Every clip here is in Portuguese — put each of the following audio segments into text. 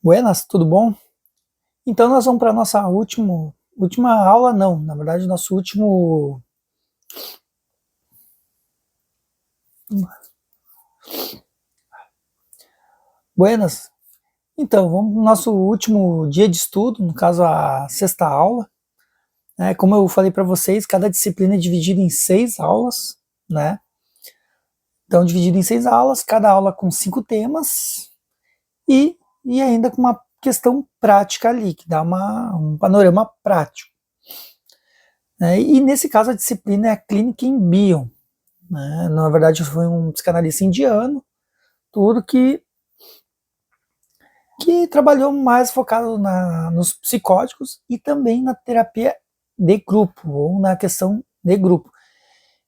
Buenas, tudo bom? Então nós vamos para a nossa última aula, não, na verdade, nosso último. Buenas. Então, vamos para o nosso último dia de estudo, no caso a sexta aula. Como eu falei para vocês, cada disciplina é dividida em 6 aulas, né? Então, dividido em 6 aulas, cada aula com 5 temas e ainda com uma questão prática ali, que dá um panorama prático. E nesse caso a disciplina é a Clínica em Bion. Na verdade, foi um psicanalista indiano, tudo que trabalhou mais focado nos psicóticos e também na terapia de grupo, ou na questão de grupo.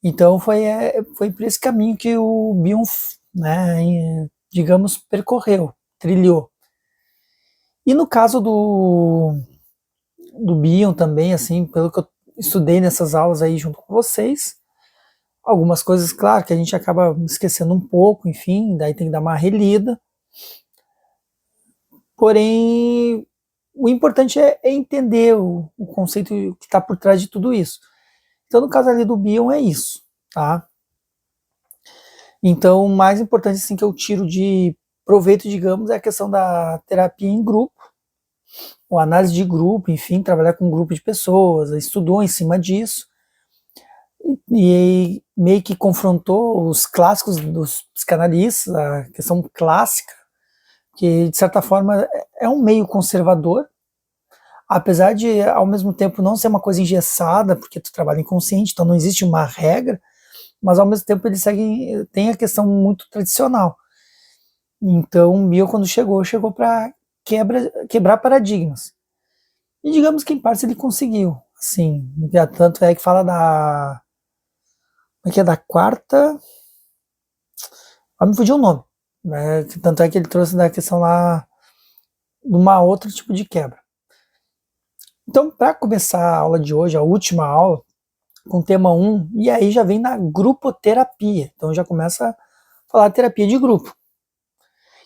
Então foi por esse caminho que o Bion, digamos, percorreu, trilhou. E no caso do Bion também, assim, pelo que eu estudei nessas aulas aí junto com vocês, algumas coisas, claro, que a gente acaba esquecendo um pouco, enfim, daí tem que dar uma relida. Porém, o importante é entender o conceito que está por trás de tudo isso. Então, no caso ali do Bion, é isso, tá? Então, o mais importante assim, que eu tiro de proveito, digamos, é a questão da terapia em grupo, ou análise de grupo, enfim, trabalhar com um grupo de pessoas, estudou em cima disso, e meio que confrontou os clássicos dos psicanalistas, a questão clássica, que de certa forma é um meio conservador, apesar de ao mesmo tempo não ser uma coisa engessada, porque tu trabalha inconsciente, então não existe uma regra, mas ao mesmo tempo eles tem a questão muito tradicional. Então o Bion, quando chegou para quebrar paradigmas. E digamos que em parte ele conseguiu, assim, tanto é que fala como é que é, da quarta, me fugiu o nome, né? Tanto é que ele trouxe da questão lá de uma outra tipo de quebra. Então, para começar a aula de hoje, a última aula, com o tema 1, e aí já vem na grupoterapia. Então já começa a falar de terapia de grupo.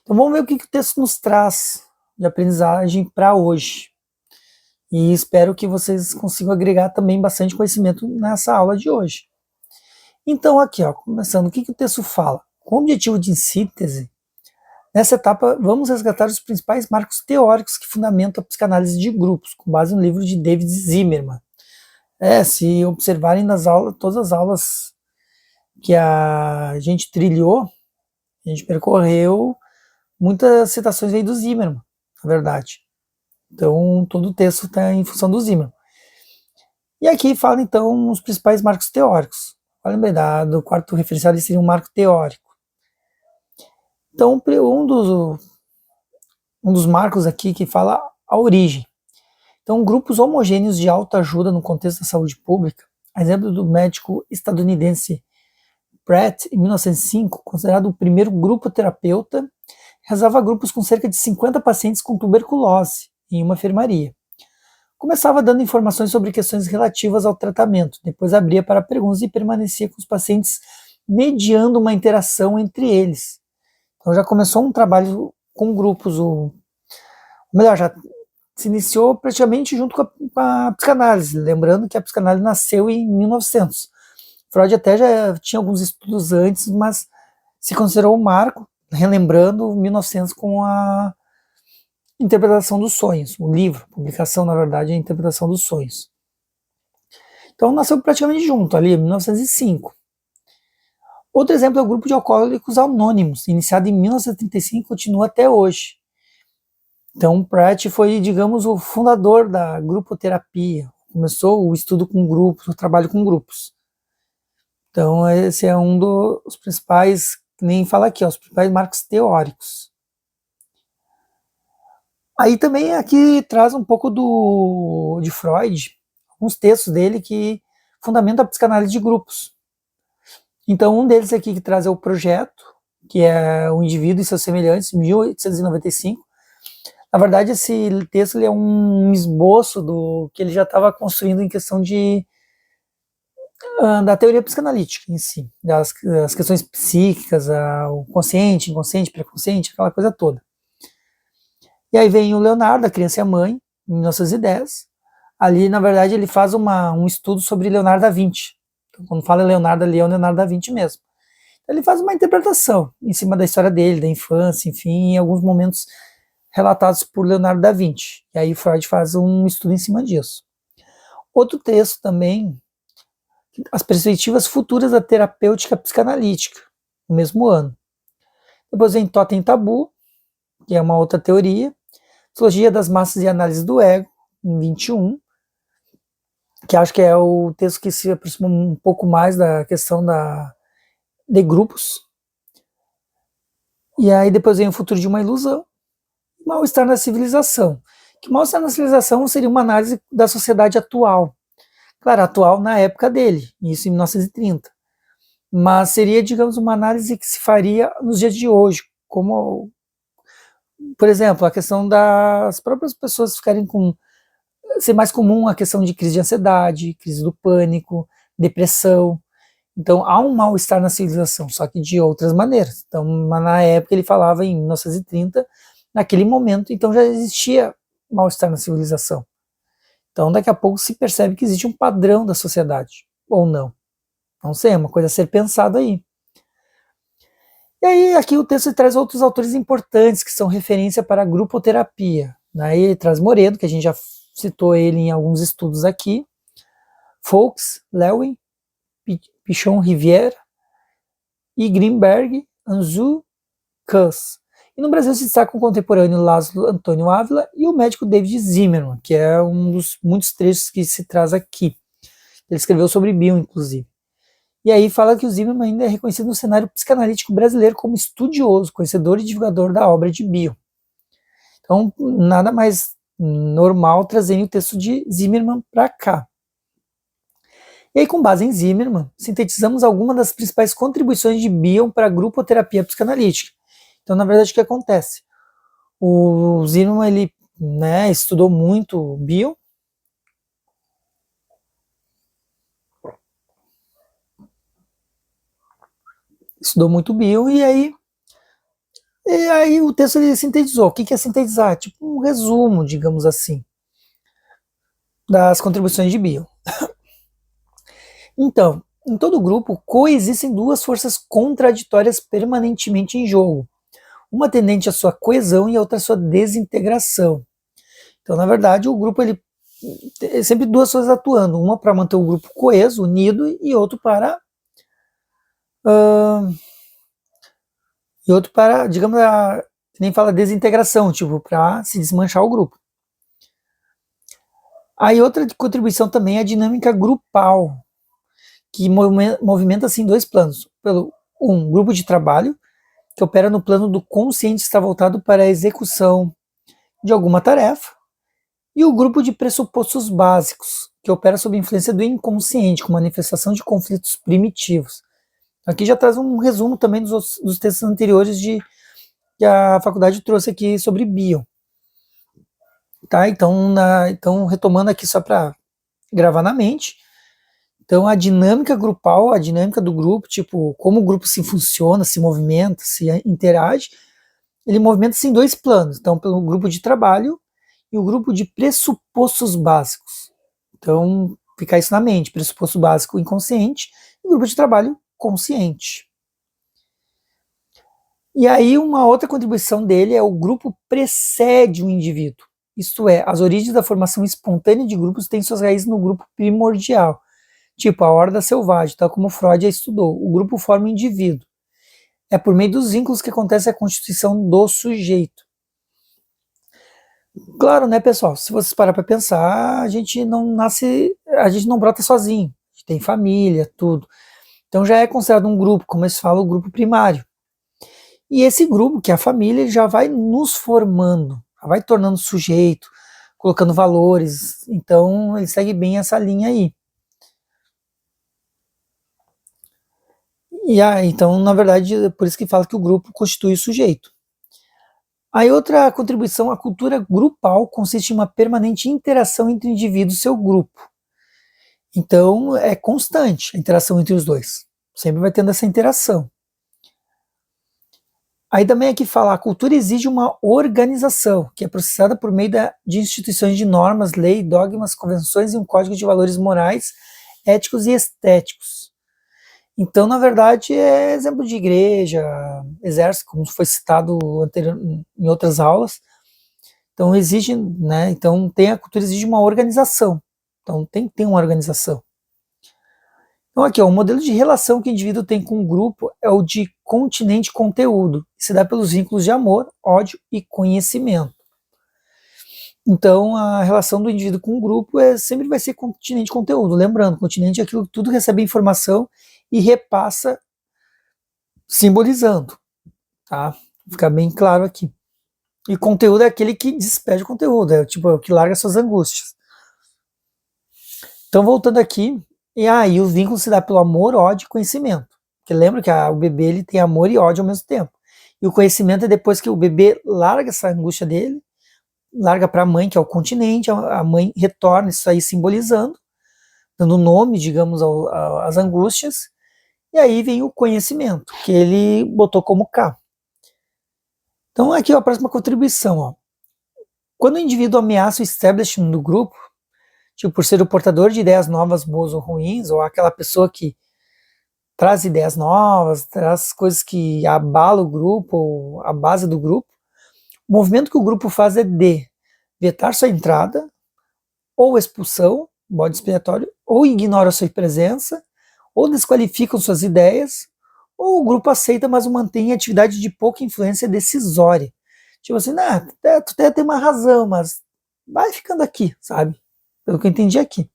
Então vamos ver o que o texto nos traz de aprendizagem para hoje. E espero que vocês consigam agregar também bastante conhecimento nessa aula de hoje. Então aqui, começando, o que o texto fala? Com o objetivo de síntese, nessa etapa vamos resgatar os principais marcos teóricos que fundamentam a psicanálise de grupos, com base no livro de David Zimmerman. Se observarem nas aulas, todas as aulas que a gente trilhou, a gente percorreu muitas citações aí do Zimmerman, na verdade. Então, todo o texto está em função do Zimmerman. E aqui fala, então, os principais marcos teóricos. Olha bem, do quarto referencial, ele seria um marco teórico. Então, um dos marcos aqui que fala a origem. Então, grupos homogêneos de autoajuda no contexto da saúde pública, a exemplo do médico estadunidense Pratt, em 1905, considerado o primeiro grupo terapeuta, realizava grupos com cerca de 50 pacientes com tuberculose em uma enfermaria. Começava dando informações sobre questões relativas ao tratamento, depois abria para perguntas e permanecia com os pacientes mediando uma interação entre eles. Então já começou um trabalho com grupos, melhor, já se iniciou praticamente junto com a psicanálise, lembrando que a psicanálise nasceu em 1900. Freud até já tinha alguns estudos antes, mas se considerou um marco, relembrando 1900 com a interpretação dos sonhos, o livro, publicação, na verdade, é a interpretação dos sonhos. Então nasceu praticamente junto, ali, em 1905. Outro exemplo é o grupo de alcoólicos anônimos, iniciado em 1935 e continua até hoje. Então Pratt foi, digamos, o fundador da grupoterapia, começou o estudo com grupos, o trabalho com grupos. Então esse é um dos principais, nem fala aqui, os principais marcos teóricos. Aí também aqui traz um pouco de Freud, alguns textos dele que fundamentam a psicanálise de grupos. Então um deles aqui que traz é o Projeto, que é o Indivíduo e seus Semelhantes, 1895. Na verdade, esse texto ele é um esboço do que ele já estava construindo em questão da teoria psicanalítica em si, das questões psíquicas, o consciente, inconsciente, pré-consciente, aquela coisa toda. E aí vem o Leonardo, A Criança e a Mãe, em 1910. Ali, na verdade, ele faz um estudo sobre Leonardo da Vinci. Então, quando fala Leonardo ali, é o Leonardo da Vinci mesmo. Então, ele faz uma interpretação em cima da história dele, da infância, enfim, em alguns momentos relatados por Leonardo da Vinci. E aí Freud faz um estudo em cima disso. Outro texto também, As Perspectivas Futuras da Terapêutica Psicanalítica, no mesmo ano. Depois vem Totem e Tabu, que é uma outra teoria. Psicologia das Massas e Análise do Ego, em 21, que acho que é o texto que se aproxima um pouco mais da questão de grupos. E aí depois vem O Futuro de uma Ilusão, Mal-Estar na Civilização. Que Mal-Estar na Civilização seria uma análise da sociedade atual. Claro, atual na época dele, isso em 1930. Mas seria, digamos, uma análise que se faria nos dias de hoje, como, por exemplo, a questão das próprias pessoas ficarem com ser mais comum a questão de crise de ansiedade, crise do pânico, depressão. Então há um mal-estar na civilização, só que de outras maneiras. Então, na época ele falava em 1930, naquele momento, então já existia mal-estar na civilização. Então daqui a pouco se percebe que existe um padrão da sociedade, ou não. Não sei, é uma coisa a ser pensada aí. E aí aqui o texto traz outros autores importantes que são referência para a grupoterapia. Aí ele traz Moredo, que a gente já citou ele em alguns estudos aqui, Foucault, Lewin, Pichon Rivière e Greenberg, Anzu, Kuss. E no Brasil se destaca o contemporâneo Lázaro Antônio Ávila e o médico David Zimmermann, que é um dos muitos trechos que se traz aqui. Ele escreveu sobre Bion, inclusive. E aí fala que o Zimmermann ainda é reconhecido no cenário psicanalítico brasileiro como estudioso, conhecedor e divulgador da obra de Bion. Então, nada mais normal trazendo o texto de Zimmermann para cá. E aí, com base em Zimmermann, sintetizamos algumas das principais contribuições de Bion para a grupoterapia psicanalítica. Então, na verdade, o que acontece? O Zimmermann, ele estudou muito Bion, e aí o texto ele sintetizou. O que é sintetizar? Tipo um resumo, digamos assim, das contribuições de Bion. Então, em todo grupo coexistem duas forças contraditórias permanentemente em jogo, uma tendente à sua coesão e a outra à sua desintegração. Então, na verdade, o grupo ele tem sempre duas coisas atuando, uma para manter o grupo coeso, unido, e outro para digamos, nem fala desintegração, tipo, para se desmanchar o grupo. Aí outra contribuição também é a dinâmica grupal, que movimenta assim dois planos. Pelo um grupo de trabalho, que opera no plano do consciente, está voltado para a execução de alguma tarefa, e o grupo de pressupostos básicos, que opera sob influência do inconsciente, com manifestação de conflitos primitivos. Aqui já traz um resumo também dos textos anteriores que a faculdade trouxe aqui sobre Bion. Tá? Então, retomando aqui só para gravar na mente. Então, a dinâmica grupal, a dinâmica do grupo, tipo, como o grupo se funciona, se movimenta, se interage, ele movimenta-se em dois planos. Então, pelo grupo de trabalho e o grupo de pressupostos básicos. Então, ficar isso na mente, pressuposto básico inconsciente e o grupo de trabalho consciente. E aí, uma outra contribuição dele é o grupo precede o indivíduo. Isto é, as origens da formação espontânea de grupos têm suas raízes no grupo primordial, tipo a horda selvagem, tal como Freud já estudou. O grupo forma o indivíduo. É por meio dos vínculos que acontece a constituição do sujeito. Claro, né, pessoal? Se vocês parar para pensar, a gente não brota sozinho. A gente tem família, tudo. Então já é considerado um grupo, como eles falam, o grupo primário. E esse grupo, que é a família, já vai nos formando, já vai tornando sujeito, colocando valores. Então ele segue bem essa linha aí. Então, na verdade, é por isso que fala que o grupo constitui o sujeito. Aí outra contribuição, a cultura grupal consiste em uma permanente interação entre o indivíduo e seu grupo. Então, é constante a interação entre os dois. Sempre vai tendo essa interação. Aí também aqui fala, a cultura exige uma organização, que é processada por meio de instituições de normas, lei, dogmas, convenções e um código de valores morais, éticos e estéticos. Então, na verdade, é exemplo de igreja, exército, como foi citado em outras aulas. Então, exige, né? Então, a cultura exige uma organização. Então, tem que ter uma organização. Então, aqui, ó, o modelo de relação que o indivíduo tem com o grupo é o de continente-conteúdo, que se dá pelos vínculos de amor, ódio e conhecimento. Então, a relação do indivíduo com o grupo sempre vai ser continente-conteúdo. Lembrando, continente é aquilo que tudo recebe informação e repassa simbolizando, tá? Fica bem claro aqui. E conteúdo é aquele que despede o conteúdo, é o que larga suas angústias. Então, voltando aqui, e o vínculo se dá pelo amor, ódio e conhecimento. Porque lembra que o bebê ele tem amor e ódio ao mesmo tempo. E o conhecimento é depois que o bebê larga essa angústia dele, larga para a mãe, que é o continente, a mãe retorna isso aí simbolizando, dando nome, digamos, às angústias, e aí vem o conhecimento, que ele botou como K. Então aqui ó, a próxima contribuição. Ó. Quando o indivíduo ameaça o establishment do grupo, tipo, por ser o portador de ideias novas, boas ou ruins, ou aquela pessoa que traz ideias novas, traz coisas que abalam o grupo, ou a base do grupo, o movimento que o grupo faz é de vetar sua entrada, ou expulsão, bode expiatório, ou ignora sua presença, ou desqualificam suas ideias, ou o grupo aceita, mas o mantém em atividade de pouca influência decisória. Tipo assim, tu até tem uma razão, mas vai ficando aqui, sabe? Pelo que eu entendi aqui.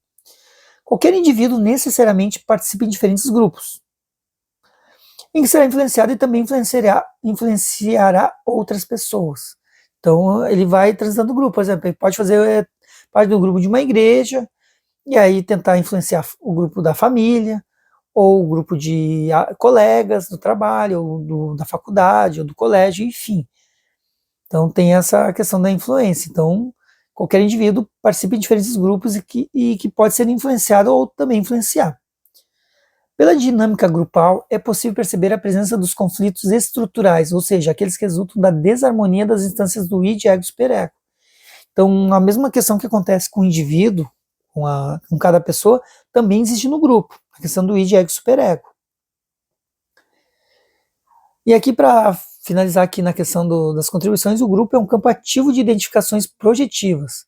Qualquer indivíduo necessariamente participa em diferentes grupos, em que será influenciado e também influenciará outras pessoas. Então ele vai transitando grupo, por exemplo, ele pode fazer parte do grupo de uma igreja, e aí tentar influenciar o grupo da família, ou o grupo de colegas do trabalho, ou da faculdade, ou do colégio, enfim. Então tem essa questão da influência. Então qualquer indivíduo participa em diferentes grupos e que pode ser influenciado ou também influenciar. Pela dinâmica grupal, é possível perceber a presença dos conflitos estruturais, ou seja, aqueles que resultam da desarmonia das instâncias do id, ego e superego. Então, a mesma questão que acontece com o indivíduo, com cada pessoa, também existe no grupo, a questão do id, ego e superego. E aqui, para finalizar aqui na questão das contribuições, o grupo é um campo ativo de identificações projetivas,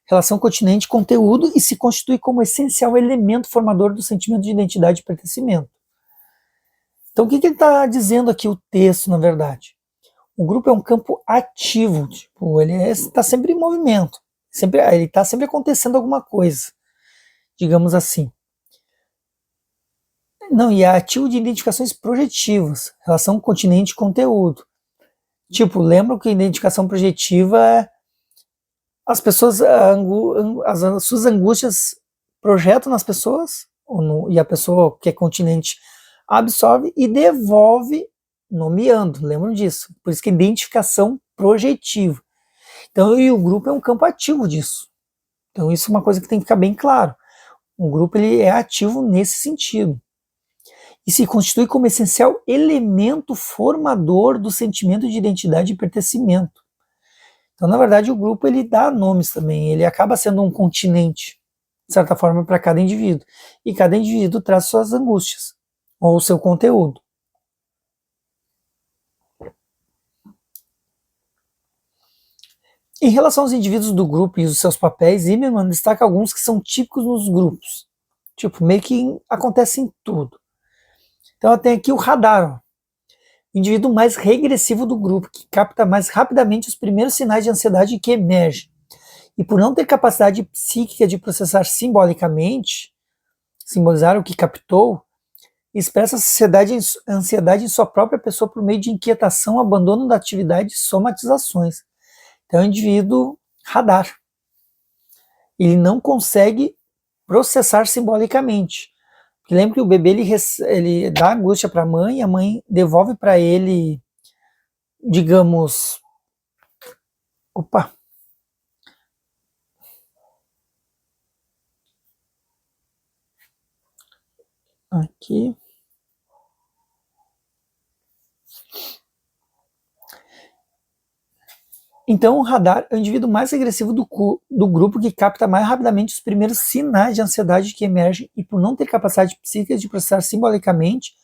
relação continente-conteúdo e se constitui como essencial elemento formador do sentimento de identidade e pertencimento. Então, o que ele está dizendo aqui, o texto, na verdade? O grupo é um campo ativo, tipo, ele está sempre em movimento, ele está sempre acontecendo alguma coisa, digamos assim. Não, e é ativo de identificações projetivas, relação continente-conteúdo. Tipo, lembra que identificação projetiva é as pessoas, as suas angústias projetam nas pessoas, e a pessoa que é continente absorve e devolve nomeando, lembram disso? Por isso que é identificação projetiva. Então, e o grupo é um campo ativo disso. Então, isso é uma coisa que tem que ficar bem claro. O grupo ele é ativo nesse sentido. E se constitui como essencial elemento formador do sentimento de identidade e pertencimento. Então, na verdade, o grupo ele dá nomes também, ele acaba sendo um continente, de certa forma, para cada indivíduo. E cada indivíduo traz suas angústias, ou o seu conteúdo. Em relação aos indivíduos do grupo e os seus papéis, Zimmermann destaca alguns que são típicos nos grupos. Tipo, meio que acontece em tudo. Então, eu tenho aqui o radar, ó. O indivíduo mais regressivo do grupo, que capta mais rapidamente os primeiros sinais de ansiedade que emergem. E por não ter capacidade psíquica de processar simbolicamente, simbolizar o que captou, expressa a ansiedade em sua própria pessoa por meio de inquietação, abandono da atividade e somatizações. Então é um indivíduo radar. Ele não consegue processar simbolicamente. Porque lembra que o bebê ele dá angústia para a mãe devolve para ele, digamos, opa, aqui, Então, o radar é o indivíduo mais agressivo do grupo que capta mais rapidamente os primeiros sinais de ansiedade que emergem e, por não ter capacidade psíquica de processar simbolicamente,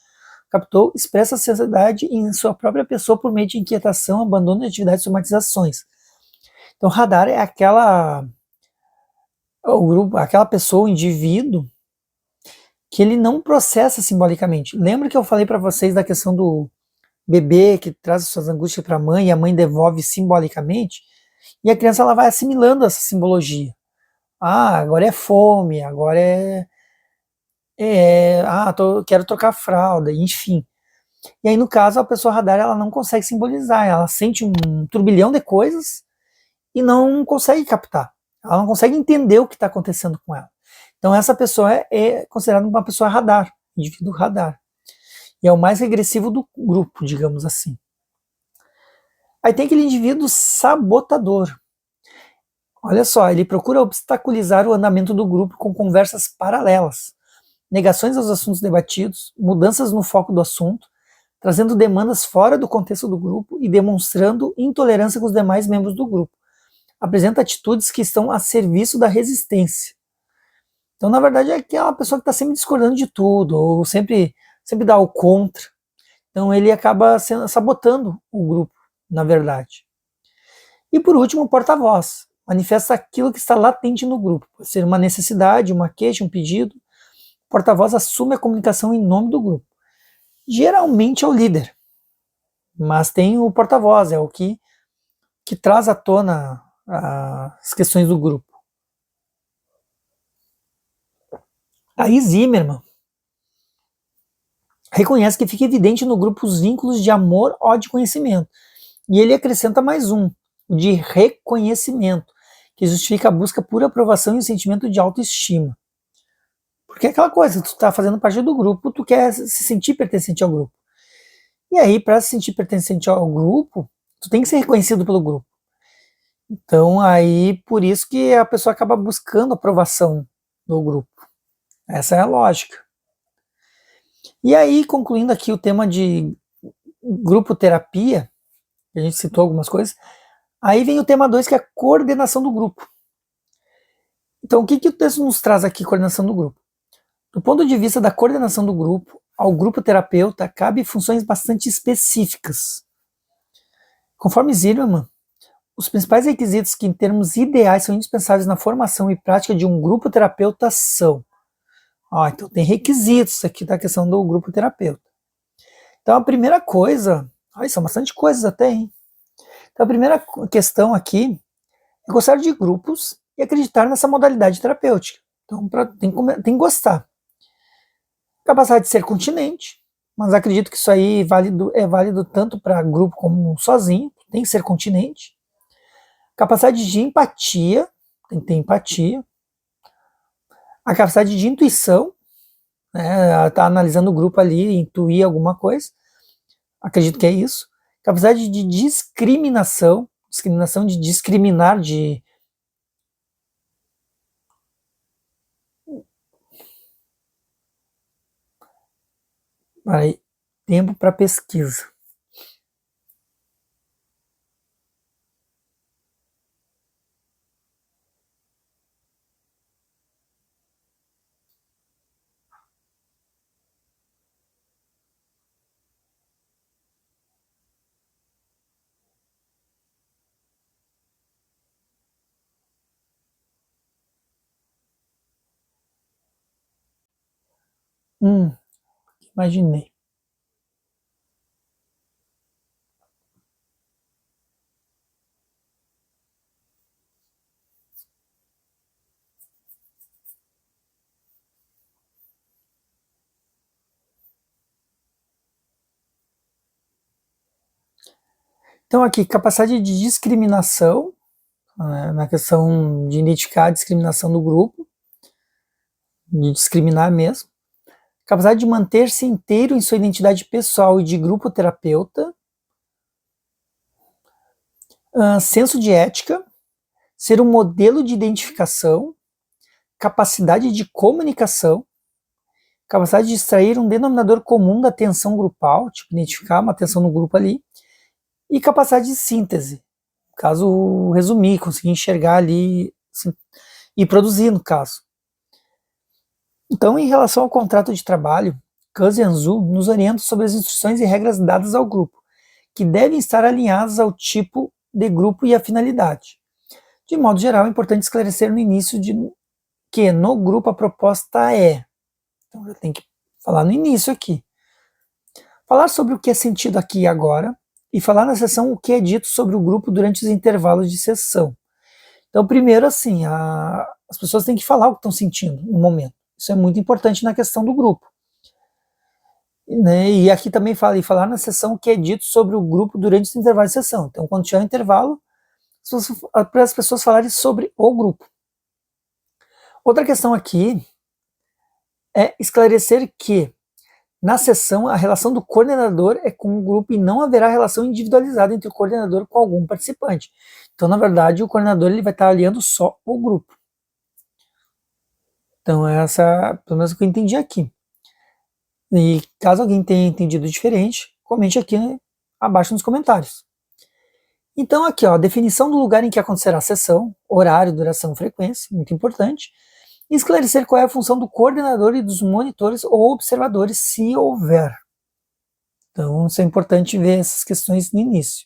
captou, expressa a ansiedade em sua própria pessoa por meio de inquietação, abandono de atividades e somatizações. Então, radar é aquela pessoa, o indivíduo, que ele não processa simbolicamente. Lembra que eu falei para vocês da questão do bebê que traz suas angústias para a mãe e a mãe devolve simbolicamente? E a criança ela vai assimilando essa simbologia. Ah, agora é fome, agora quero trocar fralda, enfim. E aí, no caso, a pessoa radar ela não consegue simbolizar, ela sente um turbilhão de coisas e não consegue captar. Ela não consegue entender o que está acontecendo com ela. Então, essa pessoa é considerada uma pessoa radar, indivíduo radar. E é o mais regressivo do grupo, digamos assim. Aí tem aquele indivíduo sabotador. Olha só, ele procura obstaculizar o andamento do grupo com conversas paralelas, negações aos assuntos debatidos, mudanças no foco do assunto, trazendo demandas fora do contexto do grupo e demonstrando intolerância com os demais membros do grupo. Apresenta atitudes que estão a serviço da resistência. Então, na verdade, é aquela pessoa que está sempre discordando de tudo, ou sempre dá o contra. Então, ele acaba sabotando o grupo, na verdade. E, por último, o porta-voz. Manifesta aquilo que está latente no grupo. Pode ser uma necessidade, uma queixa, um pedido. O porta-voz assume a comunicação em nome do grupo. Geralmente é o líder, mas tem o porta-voz, é o que traz à tona as questões do grupo. Aí Zimmermann reconhece que fica evidente no grupo os vínculos de amor, ódio e conhecimento. E ele acrescenta mais um, o de reconhecimento, que justifica a busca por aprovação e o sentimento de autoestima. Porque é aquela coisa, tu está fazendo parte do grupo, tu quer se sentir pertencente ao grupo. E aí, para se sentir pertencente ao grupo, tu tem que ser reconhecido pelo grupo. Então, aí, por isso que a pessoa acaba buscando aprovação do grupo. Essa é a lógica. E aí, concluindo aqui o tema de grupo terapia, a gente citou algumas coisas, aí vem o tema 2, que é a coordenação do grupo. Então, o que o texto nos traz aqui, coordenação do grupo? Do ponto de vista da coordenação do grupo, ao grupo terapeuta cabe funções bastante específicas. Conforme Zimmermann, os principais requisitos que, em termos ideais, são indispensáveis na formação e prática de um grupo terapeuta são... então tem requisitos aqui da questão do grupo terapeuta. Então, a primeira coisa... são bastante coisas até, hein? Então, a primeira questão aqui é gostar de grupos e acreditar nessa modalidade terapêutica. Então, tem que gostar. Capacidade de ser continente, mas acredito que isso aí é válido tanto para grupo como sozinho, tem que ser continente. Capacidade de empatia, tem que ter empatia. A capacidade de intuição, né, tá analisando o grupo ali, intuir alguma coisa, acredito que é isso. Capacidade de discriminação de discriminar, de... Aí, tempo para pesquisa. Imaginei. Então aqui, capacidade de discriminação, na questão de identificar a discriminação do grupo, de discriminar mesmo. Capacidade de manter-se inteiro em sua identidade pessoal e de grupo terapeuta. Senso de ética, ser um modelo de identificação, capacidade de comunicação, capacidade de extrair um denominador comum da atenção grupal, tipo, identificar uma atenção no grupo ali, e capacidade de síntese, No caso, resumir, conseguir enxergar ali assim, e produzir, no caso. Então, em relação ao contrato de trabalho, Cus e Anzu nos orientam sobre as instruções e regras dadas ao grupo, que devem estar alinhadas ao tipo de grupo e à finalidade. De modo geral, é importante esclarecer no início que no grupo a proposta é. Então, já tem que falar no início aqui. Falar sobre o que é sentido aqui e agora, e falar na sessão o que é dito sobre o grupo durante os intervalos de sessão. Então, primeiro, assim, as pessoas têm que falar o que estão sentindo no momento. Isso é muito importante na questão do grupo. Né? E aqui também fala, e falar na sessão o que é dito sobre o grupo durante os intervalos de sessão. Então, quando tiver um intervalo, para as pessoas falarem sobre o grupo. Outra questão aqui é esclarecer que na sessão a relação do coordenador é com o grupo e não haverá relação individualizada entre o coordenador com algum participante. Então, na verdade, o coordenador ele vai estar aliando só o grupo. Então, essa, pelo menos o que eu entendi aqui. E caso alguém tenha entendido diferente, comente aqui abaixo nos comentários. Então aqui, ó, a definição do lugar em que acontecerá a sessão, horário, duração, frequência, muito importante. E esclarecer qual é a função do coordenador e dos monitores ou observadores, se houver. Então isso é importante ver essas questões no início.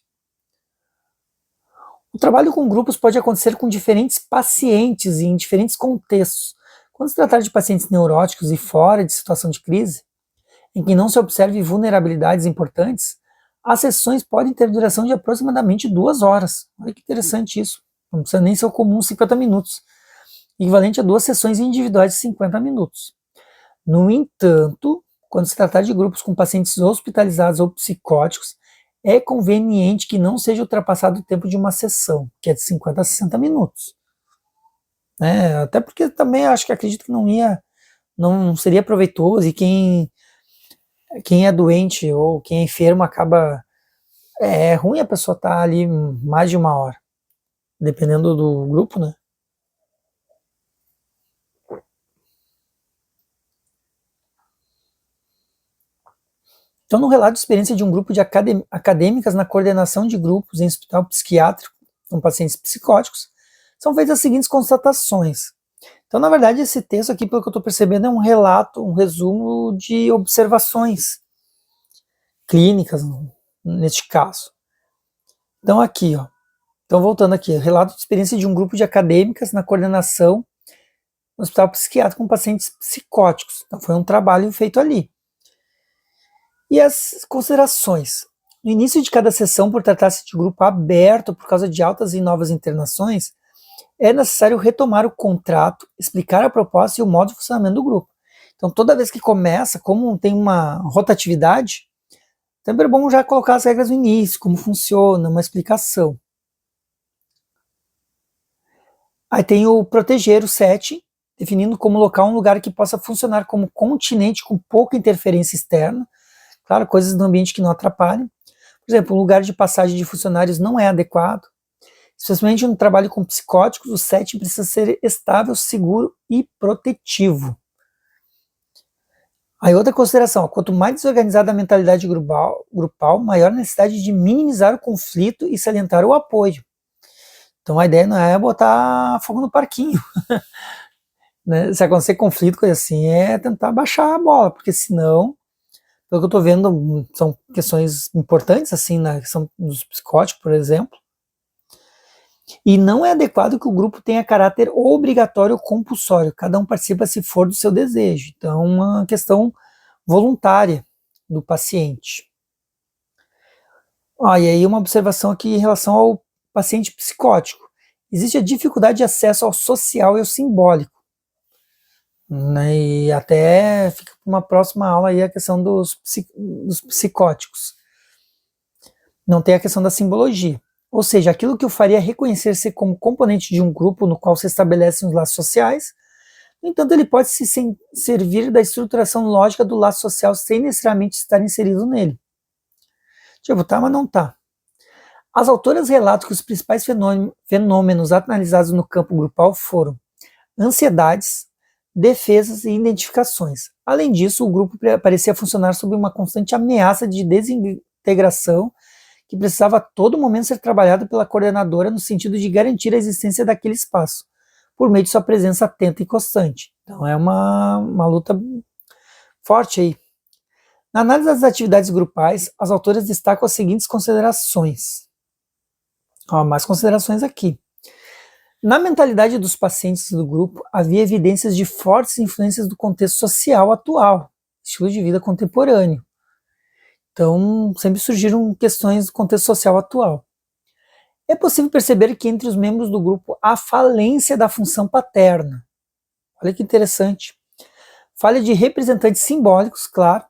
O trabalho com grupos pode acontecer com diferentes pacientes e em diferentes contextos. Quando se tratar de pacientes neuróticos e fora de situação de crise, em que não se observe vulnerabilidades importantes, as sessões podem ter duração de aproximadamente 2 horas. Olha que interessante isso. Não precisa nem ser o comum 50 minutos. Equivalente a 2 sessões individuais de 50 minutos. No entanto, quando se tratar de grupos com pacientes hospitalizados ou psicóticos, é conveniente que não seja ultrapassado o tempo de uma sessão, que é de 50 a 60 minutos. Até porque também acredito que não seria proveitoso, e quem é doente ou quem é enfermo acaba. É ruim a pessoa estar ali mais de 1 hora, dependendo do grupo, né? Então, no relato de experiência de um grupo de acadêmicas na coordenação de grupos em hospital psiquiátrico com pacientes psicóticos, são feitas as seguintes constatações. Então, na verdade, esse texto aqui, pelo que eu estou percebendo, é um relato, um resumo de observações clínicas, neste caso. Então, aqui, ó. Então, voltando aqui, relato de experiência de um grupo de acadêmicas na coordenação no hospital psiquiátrico com pacientes psicóticos. Então, foi um trabalho feito ali. E as considerações. No início de cada sessão, por tratar-se de grupo aberto por causa de altas e novas internações, é necessário retomar o contrato, explicar a proposta e o modo de funcionamento do grupo. Então, toda vez que começa, como tem uma rotatividade, sempre é bom já colocar as regras no início, como funciona, uma explicação. Aí tem o proteger, o setting, definindo como local um lugar que possa funcionar como continente com pouca interferência externa. Claro, coisas do ambiente que não atrapalhem. Por exemplo, o lugar de passagem de funcionários não é adequado. Especialmente no trabalho com psicóticos, o setting precisa ser estável, seguro e protetivo. Aí outra consideração, quanto mais desorganizada a mentalidade grupal, maior a necessidade de minimizar o conflito e salientar o apoio. Então a ideia não é botar fogo no parquinho. Né? Se acontecer conflito, coisa assim, é tentar baixar a bola, porque senão, pelo que eu estou vendo, são questões importantes, assim, na questão dos psicóticos, por exemplo, e não é adequado que o grupo tenha caráter obrigatório ou compulsório, cada um participa se for do seu desejo. Então, uma questão voluntária do paciente. E aí uma observação aqui em relação ao paciente psicótico. Existe a dificuldade de acesso ao social e ao simbólico. Né, e até fica para uma próxima aula aí a questão dos psicóticos. Não tem a questão da simbologia. Ou seja, aquilo que o faria reconhecer-se como componente de um grupo no qual se estabelecem os laços sociais, no entanto, ele pode se servir da estruturação lógica do laço social sem necessariamente estar inserido nele. Tipo, tá, mas não tá. As autoras relatam que os principais fenômenos analisados no campo grupal foram ansiedades, defesas e identificações. Além disso, o grupo parecia funcionar sob uma constante ameaça de desintegração que precisava a todo momento ser trabalhado pela coordenadora no sentido de garantir a existência daquele espaço, por meio de sua presença atenta e constante. Então é uma luta forte aí. Na análise das atividades grupais, as autoras destacam as seguintes considerações. Mais considerações aqui. Na mentalidade dos pacientes do grupo, havia evidências de fortes influências do contexto social atual, estilo de vida contemporâneo. Então, sempre surgiram questões do contexto social atual. É possível perceber que entre os membros do grupo há falência da função paterna. Olha que interessante. Falha de representantes simbólicos, claro,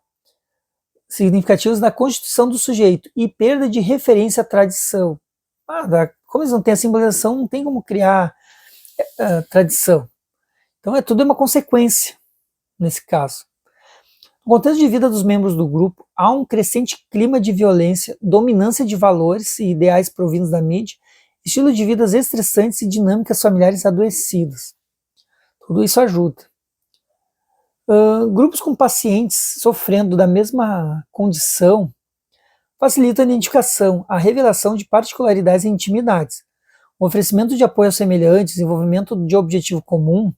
significativos da constituição do sujeito e perda de referência à tradição. Como eles não têm a simbolização, não tem como criar tradição. Então tudo uma consequência nesse caso. No contexto de vida dos membros do grupo, há um crescente clima de violência, dominância de valores e ideais provindos da mídia, estilo de vidas estressantes e dinâmicas familiares adoecidas. Tudo isso ajuda. Grupos com pacientes sofrendo da mesma condição facilitam a identificação, a revelação de particularidades e intimidades, o oferecimento de apoio aos semelhantes, desenvolvimento de objetivo comum,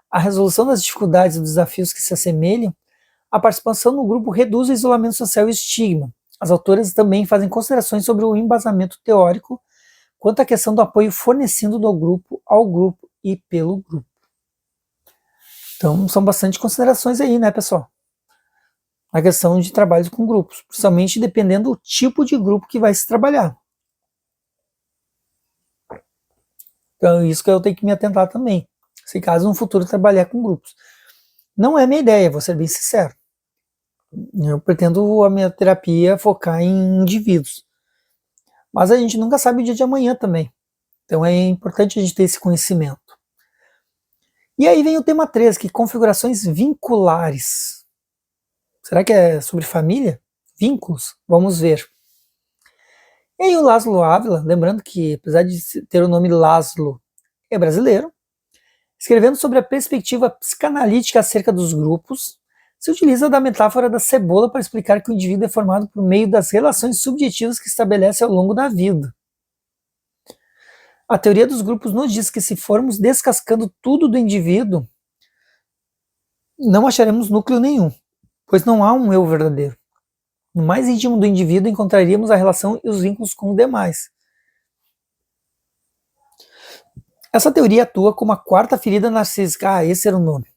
a resolução das dificuldades e dos desafios que se assemelham. A participação no grupo reduz o isolamento social e o estigma. As autoras também fazem considerações sobre o embasamento teórico quanto à questão do apoio fornecido do grupo ao grupo e pelo grupo. Então, são bastante considerações aí, né, pessoal? A questão de trabalhos com grupos, principalmente dependendo do tipo de grupo que vai se trabalhar. Então, isso que eu tenho que me atentar também, se caso no futuro trabalhar com grupos. Não é minha ideia, vou ser bem sincero. Eu pretendo a minha terapia focar em indivíduos. Mas a gente nunca sabe o dia de amanhã também. Então é importante a gente ter esse conhecimento. E aí vem o tema 3, que configurações vinculares. Será que é sobre família? Vínculos? Vamos ver. E aí o Laszlo Ávila, lembrando que apesar de ter o nome Laszlo, é brasileiro, escrevendo sobre a perspectiva psicanalítica acerca dos grupos, se utiliza da metáfora da cebola para explicar que o indivíduo é formado por meio das relações subjetivas que estabelece ao longo da vida. A teoria dos grupos nos diz que se formos descascando tudo do indivíduo, não acharemos núcleo nenhum, pois não há um eu verdadeiro. No mais íntimo do indivíduo encontraríamos a relação e os vínculos com os demais. Essa teoria atua como a quarta ferida narcísica. Esse era o nome.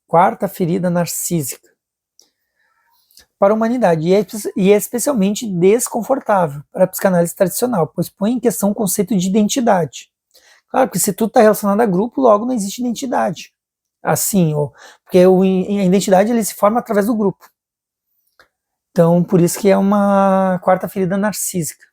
Quarta ferida narcísica para a humanidade, e é especialmente desconfortável para a psicanálise tradicional, pois põe em questão o conceito de identidade. Claro que se tudo está relacionado a grupo, logo não existe identidade. Assim, porque a identidade ele se forma através do grupo. Então, por isso que é uma quarta ferida narcísica.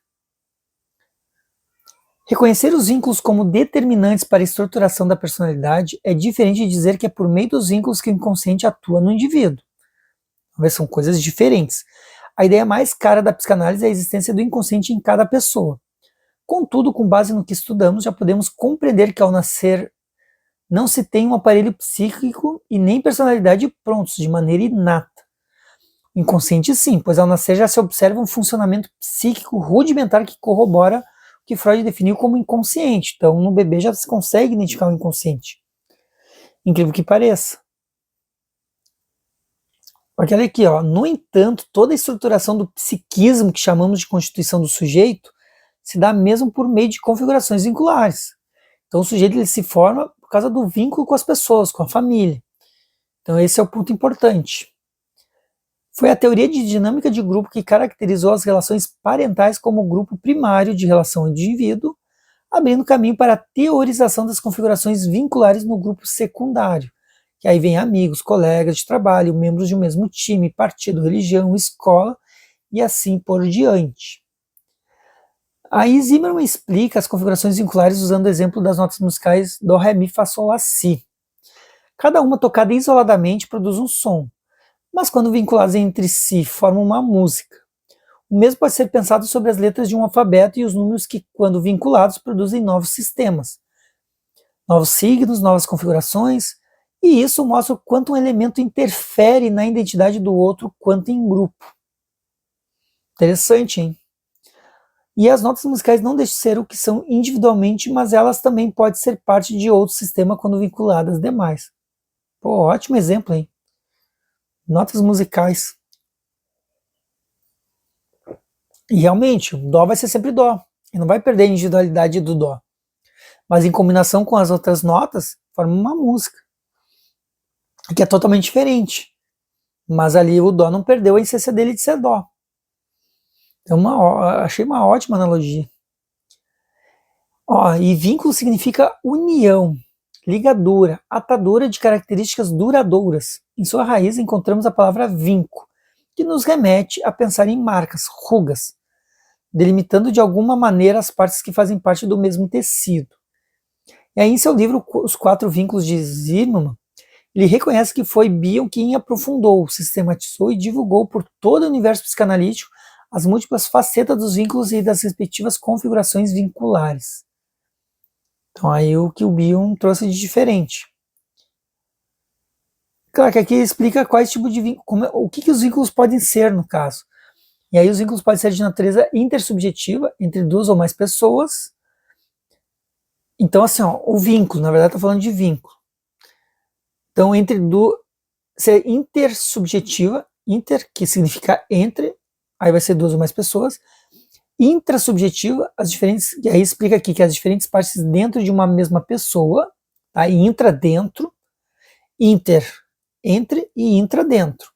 Reconhecer os vínculos como determinantes para a estruturação da personalidade é diferente de dizer que é por meio dos vínculos que o inconsciente atua no indivíduo. São coisas diferentes. A ideia mais cara da psicanálise é a existência do inconsciente em cada pessoa. Contudo, com base no que estudamos, já podemos compreender que ao nascer não se tem um aparelho psíquico e nem personalidade prontos, de maneira inata. O inconsciente sim, pois ao nascer já se observa um funcionamento psíquico rudimentar que corrobora o que Freud definiu como inconsciente. Então, no bebê já se consegue identificar o inconsciente. Incrível que pareça. Porque olha aqui, no entanto, toda a estruturação do psiquismo que chamamos de constituição do sujeito se dá mesmo por meio de configurações vinculares. Então o sujeito ele se forma por causa do vínculo com as pessoas, com a família. Então esse é o ponto importante. Foi a teoria de dinâmica de grupo que caracterizou as relações parentais como o grupo primário de relação de indivíduo, abrindo caminho para a teorização das configurações vinculares no grupo secundário, que aí vem amigos, colegas de trabalho, membros de um mesmo time, partido, religião, escola e assim por diante. Aí Zimmermann explica as configurações vinculares usando o exemplo das notas musicais do, ré, mi, fá, sol, lá, si. Cada uma tocada isoladamente produz um som, mas quando vinculadas entre si formam uma música. O mesmo pode ser pensado sobre as letras de um alfabeto e os números que, quando vinculados, produzem novos sistemas, novos signos, novas configurações. E isso mostra o quanto um elemento interfere na identidade do outro quanto em grupo. Interessante, hein? E as notas musicais não deixam de ser o que são individualmente, mas elas também podem ser parte de outro sistema quando vinculadas às demais. Pô, ótimo exemplo, hein? Notas musicais. E realmente, o dó vai ser sempre dó. E não vai perder a individualidade do dó. Mas em combinação com as outras notas, forma uma música. Que é totalmente diferente. Mas ali o dó não perdeu a essência dele de ser dó. Então, achei uma ótima analogia. E vínculo significa união, ligadura, atadura de características duradouras. Em sua raiz encontramos a palavra vinco, que nos remete a pensar em marcas, rugas, delimitando de alguma maneira as partes que fazem parte do mesmo tecido. E aí em seu livro Os Quatro Vínculos de Zimmermann, ele reconhece que foi Bion quem aprofundou, sistematizou e divulgou por todo o universo psicanalítico as múltiplas facetas dos vínculos e das respectivas configurações vinculares. Então aí o que o Bion trouxe de diferente. Claro que aqui ele explica quais tipos de vínculos, o que os vínculos podem ser no caso. E aí os vínculos podem ser de natureza intersubjetiva, entre duas ou mais pessoas. Então assim, o vínculo, na verdade está falando de vínculo. Então ser intersubjetiva, que significa entre, aí vai ser duas ou mais pessoas. Intrasubjetiva, e aí explica aqui que as diferentes partes dentro de uma mesma pessoa, tá? Intra dentro, inter entre e intra dentro.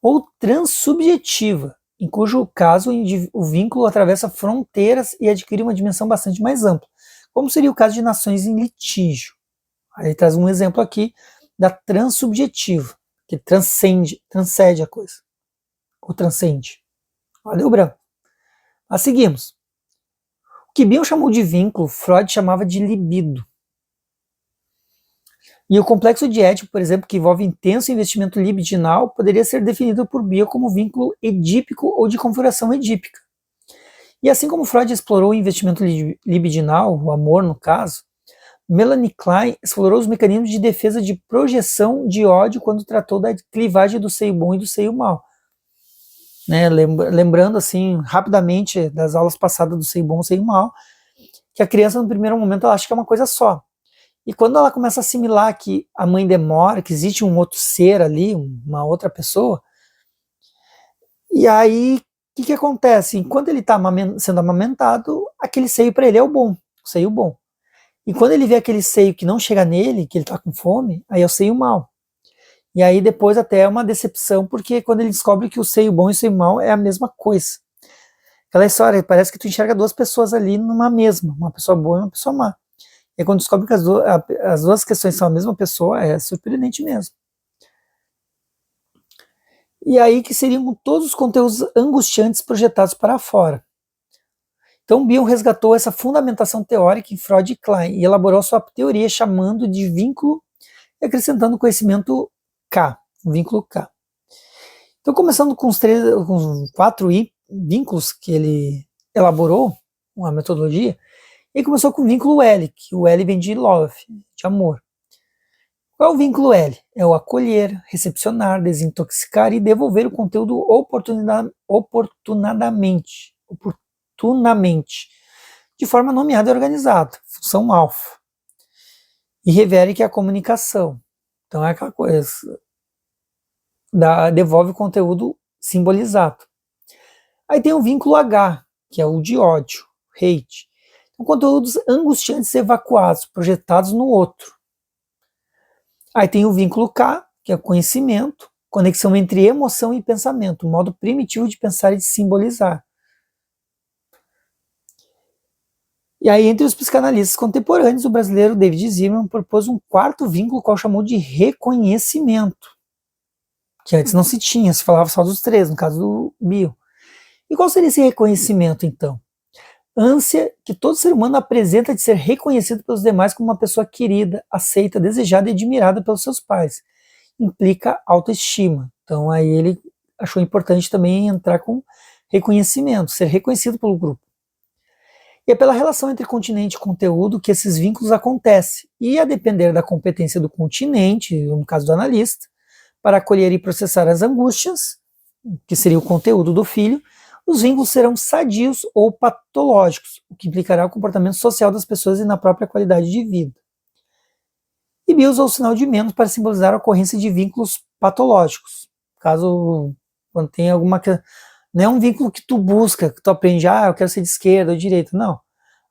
Ou transsubjetiva, em cujo caso o vínculo atravessa fronteiras e adquire uma dimensão bastante mais ampla, como seria o caso de nações em litígio. Aí traz um exemplo aqui da transsubjetiva, que transcende a coisa, ou transcende. Deu branco. Mas seguimos. O que Bion chamou de vínculo, Freud chamava de libido. E o complexo de Édipo, por exemplo, que envolve intenso investimento libidinal, poderia ser definido por Bion como vínculo edípico ou de configuração edípica. E assim como Freud explorou o investimento libidinal, o amor no caso, Melanie Klein explorou os mecanismos de defesa de projeção de ódio quando tratou da clivagem do seio bom e do seio mau. Né, lembrando assim rapidamente das aulas passadas do seio bom e seio mau, que a criança no primeiro momento ela acha que é uma coisa só. E quando ela começa a assimilar que a mãe demora, que existe um outro ser ali, uma outra pessoa, e aí o que acontece? Enquanto ele está sendo amamentado, aquele seio para ele é o seio bom. E quando ele vê aquele seio que não chega nele, que ele está com fome, aí é o seio mau. E aí depois até é uma decepção, porque quando ele descobre que o seio bom e o seio mau é a mesma coisa. Aquela história, parece que tu enxerga duas pessoas ali numa mesma, uma pessoa boa e uma pessoa má. E quando descobre que as duas questões são a mesma pessoa, é surpreendente mesmo. E aí que seriam todos os conteúdos angustiantes projetados para fora. Então Bion resgatou essa fundamentação teórica em Freud e Klein e elaborou sua teoria chamando de vínculo e acrescentando o conhecimento K, o vínculo K. Então começando com os 4 vínculos que ele elaborou, uma metodologia, ele começou com o vínculo L, que o L vem de love, de amor. Qual é o vínculo L? É o acolher, recepcionar, desintoxicar e devolver o conteúdo oportunamente, de forma nomeada e organizada, função alfa. E revere que é a comunicação. Então é aquela coisa, devolve o conteúdo simbolizado. Aí tem o vínculo H, que é o de ódio, hate. Então, conteúdos angustiantes evacuados, projetados no outro. Aí tem o vínculo K, que é o conhecimento, conexão entre emoção e pensamento, um modo primitivo de pensar e de simbolizar. E aí, entre os psicanalistas contemporâneos, o brasileiro David Zimerman propôs um quarto vínculo, qual chamou de reconhecimento, que antes não se tinha, se falava só dos 3, no caso do Bion. E qual seria esse reconhecimento, então? Ânsia que todo ser humano apresenta de ser reconhecido pelos demais como uma pessoa querida, aceita, desejada e admirada pelos seus pais. Implica autoestima. Então aí ele achou importante também entrar com reconhecimento, ser reconhecido pelo grupo. E é pela relação entre continente e conteúdo que esses vínculos acontecem, e a depender da competência do continente, no caso do analista, para acolher e processar as angústias, que seria o conteúdo do filho, os vínculos serão sadios ou patológicos, o que implicará o comportamento social das pessoas e na própria qualidade de vida. E Bi usou o sinal de menos para simbolizar a ocorrência de vínculos patológicos. Caso quando tem alguma... Não é um vínculo que tu busca, que tu aprende, eu quero ser de esquerda ou de direita, não.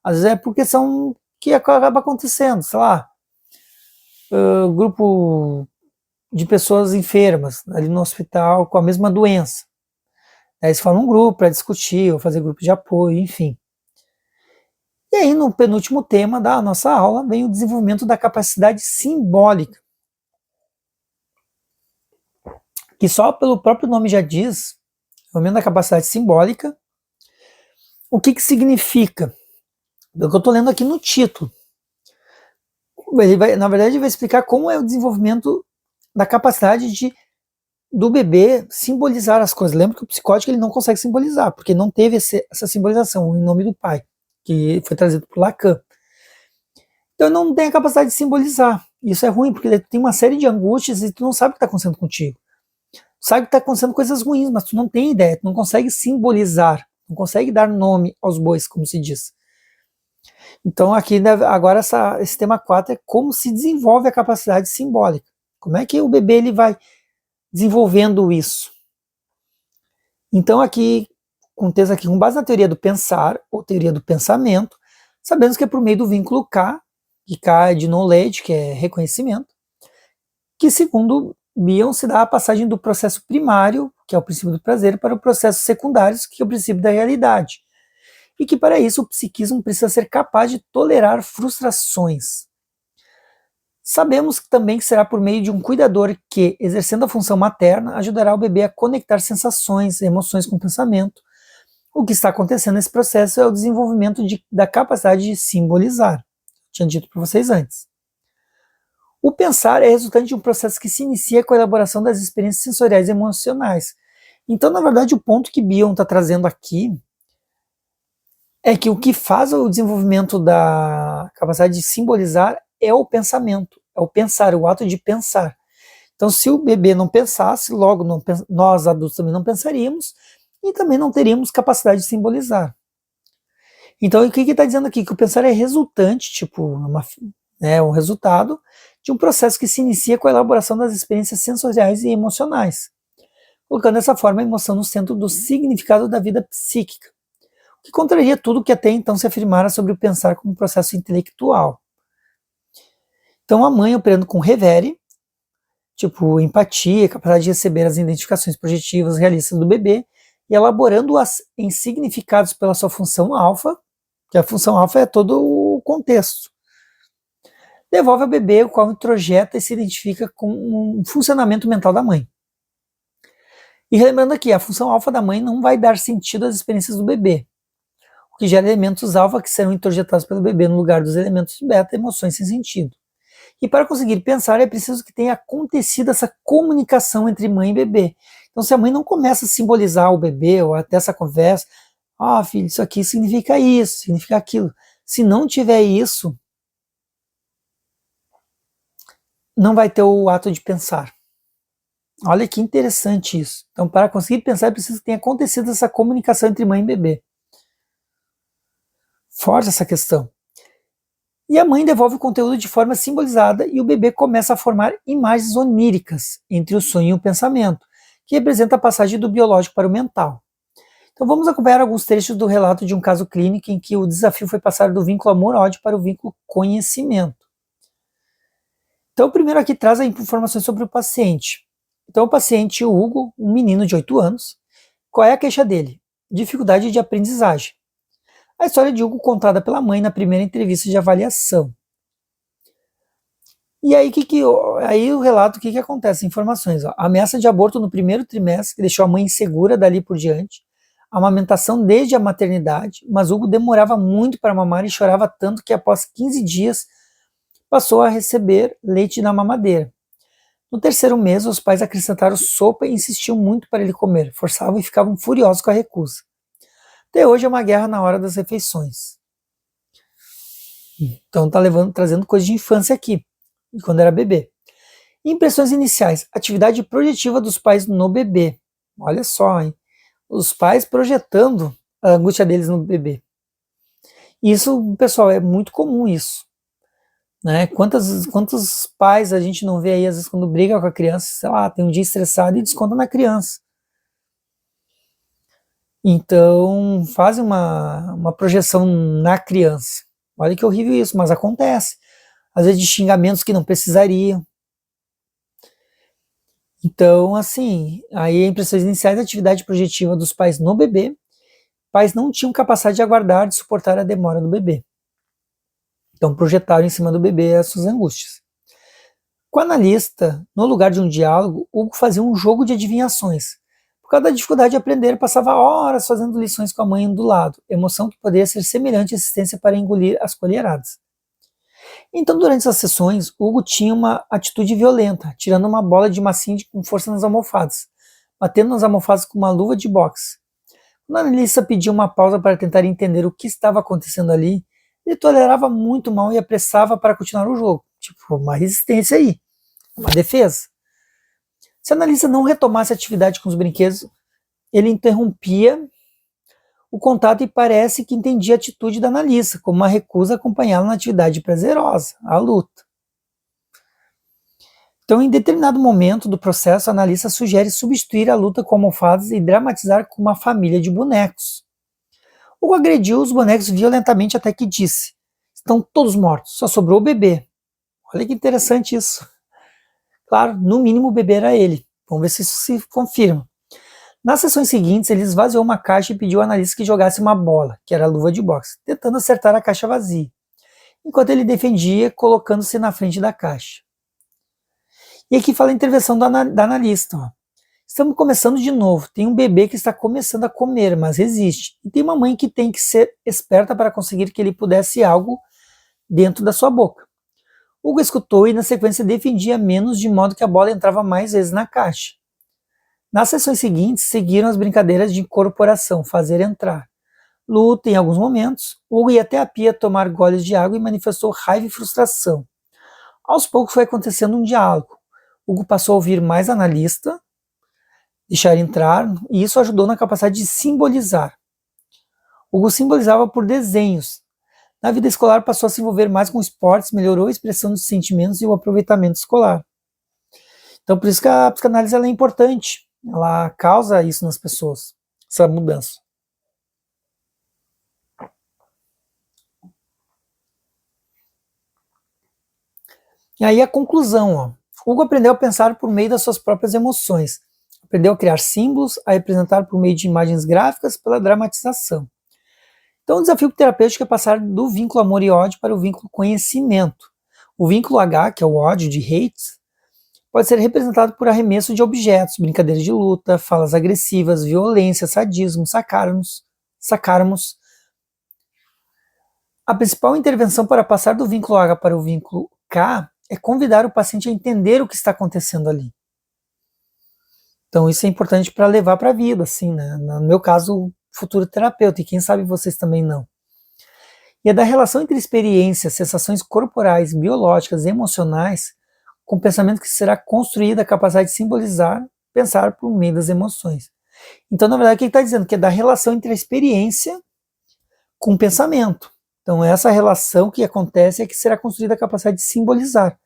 Às vezes é por questão que acaba acontecendo, sei lá, grupo de pessoas enfermas ali no hospital com a mesma doença. Aí eles formam um grupo para discutir ou fazer grupo de apoio, enfim. E aí, no penúltimo tema da nossa aula, vem o desenvolvimento da capacidade simbólica, que só pelo próprio nome já diz, desenvolvimento da capacidade simbólica, o que significa? O que eu estou lendo aqui no título. Na verdade, ele vai explicar como é o desenvolvimento da capacidade do bebê simbolizar as coisas. Lembra que o psicótico ele não consegue simbolizar, porque não teve essa simbolização em nome do pai, que foi trazido por Lacan. Então não tem a capacidade de simbolizar. Isso é ruim, porque tem uma série de angústias e tu não sabe o que está acontecendo contigo. Tu sabe que está acontecendo coisas ruins, mas tu não tem ideia, tu não consegue simbolizar, não consegue dar nome aos bois, como se diz. Então aqui, agora esse tema 4 é como se desenvolve a capacidade simbólica. Como é que o bebê ele vai desenvolvendo isso? Então aqui, com base na teoria do pensar, ou teoria do pensamento, sabemos que é por meio do vínculo K, que K é de knowledge, que é reconhecimento, que segundo Bion se dá a passagem do processo primário, que é o princípio do prazer, para o processo secundário, que é o princípio da realidade. E que para isso o psiquismo precisa ser capaz de tolerar frustrações. Sabemos também que será por meio de um cuidador que, exercendo a função materna, ajudará o bebê a conectar sensações, emoções com o pensamento. O que está acontecendo nesse processo é o desenvolvimento da capacidade de simbolizar. Tinha dito para vocês antes. O pensar é resultante de um processo que se inicia com a elaboração das experiências sensoriais e emocionais. Então, na verdade, o ponto que Bion está trazendo aqui é que o que faz o desenvolvimento da capacidade de simbolizar é o pensamento, é o pensar, o ato de pensar. Então, se o bebê não pensasse, logo nós adultos também não pensaríamos e também não teríamos capacidade de simbolizar. Então, o que está dizendo aqui? Que o pensar é resultante, um resultado de um processo que se inicia com a elaboração das experiências sensoriais e emocionais, colocando dessa forma a emoção no centro do significado da vida psíquica, o que contraria tudo que até então se afirmara sobre o pensar como um processo intelectual. Então a mãe operando com revere, empatia, capacidade de receber as identificações projetivas realistas do bebê e elaborando-as em significados pela sua função alfa, que a função alfa é todo o contexto. Devolve ao bebê, o qual introjeta e se identifica com um funcionamento mental da mãe. E lembrando aqui, a função alfa da mãe não vai dar sentido às experiências do bebê, o que gera elementos alfa que serão introjetados pelo bebê no lugar dos elementos beta, emoções sem sentido. E para conseguir pensar é preciso que tenha acontecido essa comunicação entre mãe e bebê. Então se a mãe não começa a simbolizar o bebê ou até essa conversa, filho, isso aqui significa isso, significa aquilo. Se não tiver isso, não vai ter o ato de pensar. Olha que interessante isso. Então, para conseguir pensar, é preciso que tenha acontecido essa comunicação entre mãe e bebê. Forte essa questão. E a mãe devolve o conteúdo de forma simbolizada e o bebê começa a formar imagens oníricas entre o sonho e o pensamento, que representa a passagem do biológico para o mental. Então vamos acompanhar alguns trechos do relato de um caso clínico em que o desafio foi passar do vínculo amor-ódio para o vínculo conhecimento. Então, primeiro aqui traz informações sobre o paciente. Então, o paciente Hugo, um menino de 8 anos, qual é a queixa dele? Dificuldade de aprendizagem. A história de Hugo contada pela mãe na primeira entrevista de avaliação. E aí, aí o relato, o que acontece? Informações. Ameaça de aborto no primeiro trimestre, que deixou a mãe insegura dali por diante. Amamentação desde a maternidade, mas Hugo demorava muito para mamar e chorava tanto que após 15 dias passou a receber leite na mamadeira. No terceiro mês, os pais acrescentaram sopa e insistiam muito para ele comer, forçavam e ficavam furiosos com a recusa. Até hoje é uma guerra na hora das refeições. Então tá trazendo coisa de infância aqui, de quando era bebê. Impressões iniciais, atividade projetiva dos pais no bebê. Olha só, hein? os pais projetando a angústia deles no bebê. Isso, pessoal, é muito comum isso, né? Quantos pais a gente não vê aí, às vezes, quando briga com a criança, sei lá, tem um dia estressado e desconta na criança. Então, fazem uma projeção na criança. Olha que horrível isso, mas acontece. Às vezes de xingamentos que não precisariam. Então, assim, aí em impressões iniciais da atividade projetiva dos pais no bebê, pais não tinham capacidade de aguardar, de suportar a demora do bebê. Então, projetaram em cima do bebê as suas angústias. Com o analista, no lugar de um diálogo, Hugo fazia um jogo de adivinhações. Por causa da dificuldade de aprender, passava horas fazendo lições com a mãe do lado, emoção que poderia ser semelhante à assistência para engolir as colheradas. Então, durante essas sessões, Hugo tinha uma atitude violenta, tirando uma bola de massinha com força nas almofadas, batendo nas almofadas com uma luva de boxe. Quando a analista pedia uma pausa para tentar entender o que estava acontecendo ali, ele tolerava muito mal e apressava para continuar o jogo. Tipo, uma resistência aí, uma defesa. Se a analista não retomasse a atividade com os brinquedos, ele interrompia o contato e parece que entendia a atitude da analista, como uma recusa a acompanhá-la na atividade prazerosa, a luta. Então, em determinado momento do processo, a analista sugere substituir a luta com almofadas e dramatizar com uma família de bonecos. Hugo agrediu os bonecos violentamente até que disse: estão todos mortos, só sobrou o bebê. Olha que interessante isso. Claro, no mínimo o bebê era ele. Vamos ver se isso se confirma. Nas sessões seguintes, ele esvaziou uma caixa e pediu ao analista que jogasse uma bola, que era a luva de boxe, tentando acertar a caixa vazia, enquanto ele defendia, colocando-se na frente da caixa. E aqui fala a intervenção da analista. Ó. Estamos começando de novo. Tem um bebê que está começando a comer, mas resiste. E tem uma mãe que tem que ser esperta para conseguir que ele pudesse algo dentro da sua boca. Hugo escutou e na sequência defendia menos, de modo que a bola entrava mais vezes na caixa. Nas sessões seguintes, seguiram as brincadeiras de incorporação, fazer entrar. Luta em alguns momentos, Hugo ia até a pia tomar goles de água e manifestou raiva e frustração. Aos poucos foi acontecendo um diálogo. Hugo passou a ouvir mais analista, deixar entrar, e isso ajudou na capacidade de simbolizar. Hugo simbolizava por desenhos. Na vida escolar passou a se envolver mais com esportes, melhorou a expressão dos sentimentos e o aproveitamento escolar. Então por isso que a psicanálise ela é importante, ela causa isso nas pessoas, essa mudança. E aí a conclusão, ó. Hugo aprendeu a pensar por meio das suas próprias emoções, aprendeu a criar símbolos, a representar por meio de imagens gráficas pela dramatização. Então o desafio terapêutico é passar do vínculo amor e ódio para o vínculo conhecimento. O vínculo H, que é o ódio de hate, pode ser representado por arremesso de objetos, brincadeiras de luta, falas agressivas, violência, sadismo, sacarmos. A principal intervenção para passar do vínculo H para o vínculo K é convidar o paciente a entender o que está acontecendo ali. Então isso é importante para levar para a vida, assim, né? No meu caso, futuro terapeuta, e quem sabe vocês também não. E é da relação entre experiências, sensações corporais, biológicas e emocionais, com o pensamento que será construída a capacidade de simbolizar, pensar por meio das emoções. Então, na verdade, o que ele está dizendo? Que é da relação entre a experiência com o pensamento. Então, essa relação que acontece é que será construída a capacidade de simbolizar.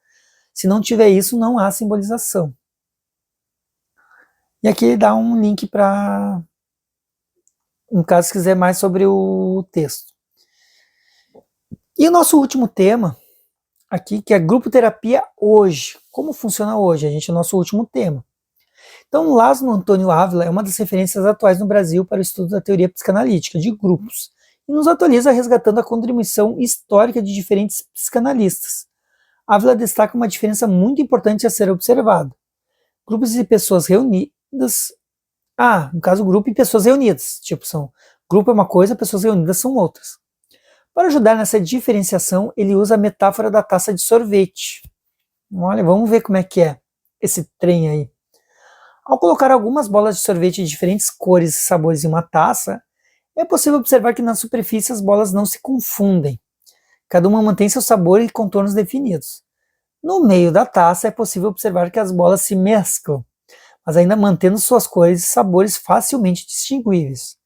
Se não tiver isso, não há simbolização. E aqui ele dá um link para, no caso, se quiser mais sobre o texto. E o nosso último tema aqui, que é grupo terapia hoje. Como funciona hoje? A gente é o nosso último tema. Então, Laszlo Antônio Ávila é uma das referências atuais no Brasil para o estudo da teoria psicanalítica de grupos e nos atualiza resgatando a contribuição histórica de diferentes psicanalistas. Ávila destaca uma diferença muito importante a ser observada. Grupos de pessoas reunidas... no caso, grupo e pessoas reunidas. Tipo, grupo é uma coisa, pessoas reunidas são outras. Para ajudar nessa diferenciação, ele usa a metáfora da taça de sorvete. Olha, vamos ver como é que é esse trem aí. Ao colocar algumas bolas de sorvete de diferentes cores e sabores em uma taça, é possível observar que na superfície as bolas não se confundem. Cada uma mantém seu sabor e contornos definidos. No meio da taça é possível observar que as bolas se mesclam, mas ainda mantendo suas cores e sabores facilmente distinguíveis.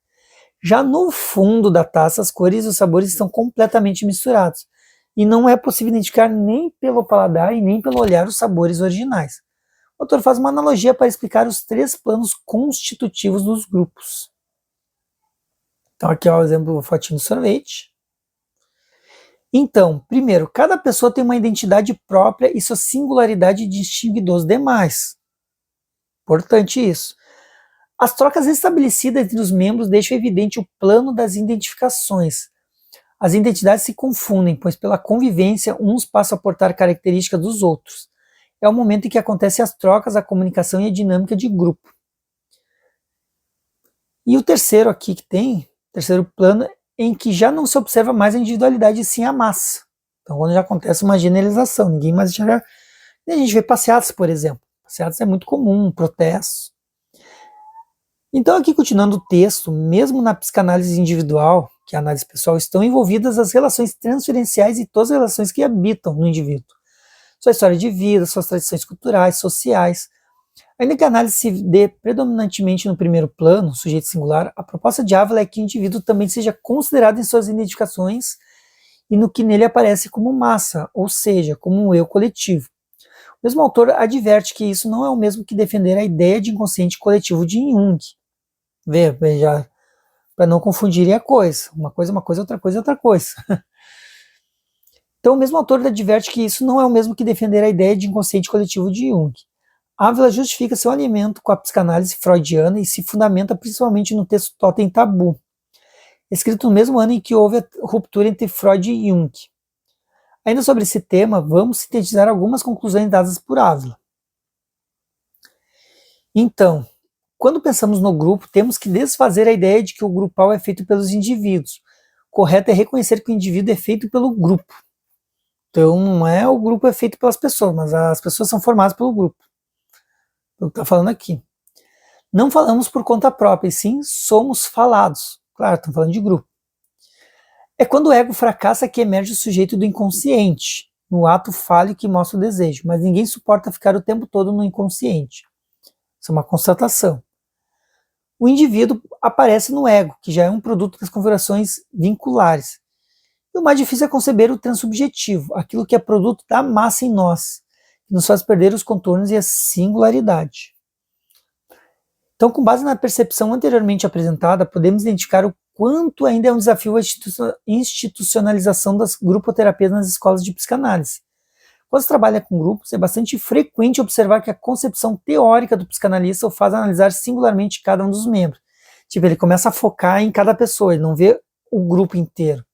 Já no fundo da taça, as cores e os sabores estão completamente misturados, e não é possível identificar nem pelo paladar e nem pelo olhar os sabores originais. O autor faz uma analogia para explicar os 3 planos constitutivos dos grupos. Então aqui é o exemplo do fotinho do sorvete. Então, primeiro, cada pessoa tem uma identidade própria e sua singularidade distingue dos demais. Importante isso. As trocas estabelecidas entre os membros deixam evidente o plano das identificações. As identidades se confundem, pois pela convivência uns passam a portar características dos outros. É o momento em que acontecem as trocas, a comunicação e a dinâmica de grupo. E o terceiro aqui que tem, terceiro plano, em que já não se observa mais a individualidade, e sim a massa. Então quando já acontece uma generalização, ninguém mais enxerga. A gente vê passeatas, por exemplo. Passeatas é muito comum, protestos. Então aqui continuando o texto, mesmo na psicanálise individual, que é a análise pessoal, estão envolvidas as relações transferenciais e todas as relações que habitam no indivíduo. Sua história de vida, suas tradições culturais, sociais. Ainda que a análise se dê predominantemente no primeiro plano, sujeito singular, a proposta de Ávila é que o indivíduo também seja considerado em suas identificações e no que nele aparece como massa, ou seja, como um eu coletivo. O mesmo autor adverte que isso não é o mesmo que defender a ideia de inconsciente coletivo de Jung. Veja, para não confundirem a coisa. Uma coisa é uma coisa, outra coisa é outra coisa. Então o mesmo autor adverte que isso não é o mesmo que defender a ideia de inconsciente coletivo de Jung. Ávila justifica seu alinhamento com a psicanálise freudiana e se fundamenta principalmente no texto Totem Tabu, escrito no mesmo ano em que houve a ruptura entre Freud e Jung. Ainda sobre esse tema, vamos sintetizar algumas conclusões dadas por Ávila. Então, quando pensamos no grupo, temos que desfazer a ideia de que o grupal é feito pelos indivíduos. O correto é reconhecer que o indivíduo é feito pelo grupo. Então, não é o grupo é feito pelas pessoas, mas as pessoas são formadas pelo grupo. É o que está falando aqui. Não falamos por conta própria, e sim somos falados. Claro, estamos falando de grupo. É quando o ego fracassa que emerge o sujeito do inconsciente, no ato falho que mostra o desejo, mas ninguém suporta ficar o tempo todo no inconsciente. Isso é uma constatação. O indivíduo aparece no ego, que já é um produto das configurações vinculares. E o mais difícil é conceber o transubjetivo, aquilo que é produto da massa em nós, que nos faz perder os contornos e a singularidade. Então, com base na percepção anteriormente apresentada, podemos identificar o quanto ainda é um desafio a institucionalização das grupoterapias nas escolas de psicanálise. Quando se trabalha com grupos, é bastante frequente observar que a concepção teórica do psicanalista o faz analisar singularmente cada um dos membros. Tipo, ele começa a focar em cada pessoa, ele não vê o grupo inteiro.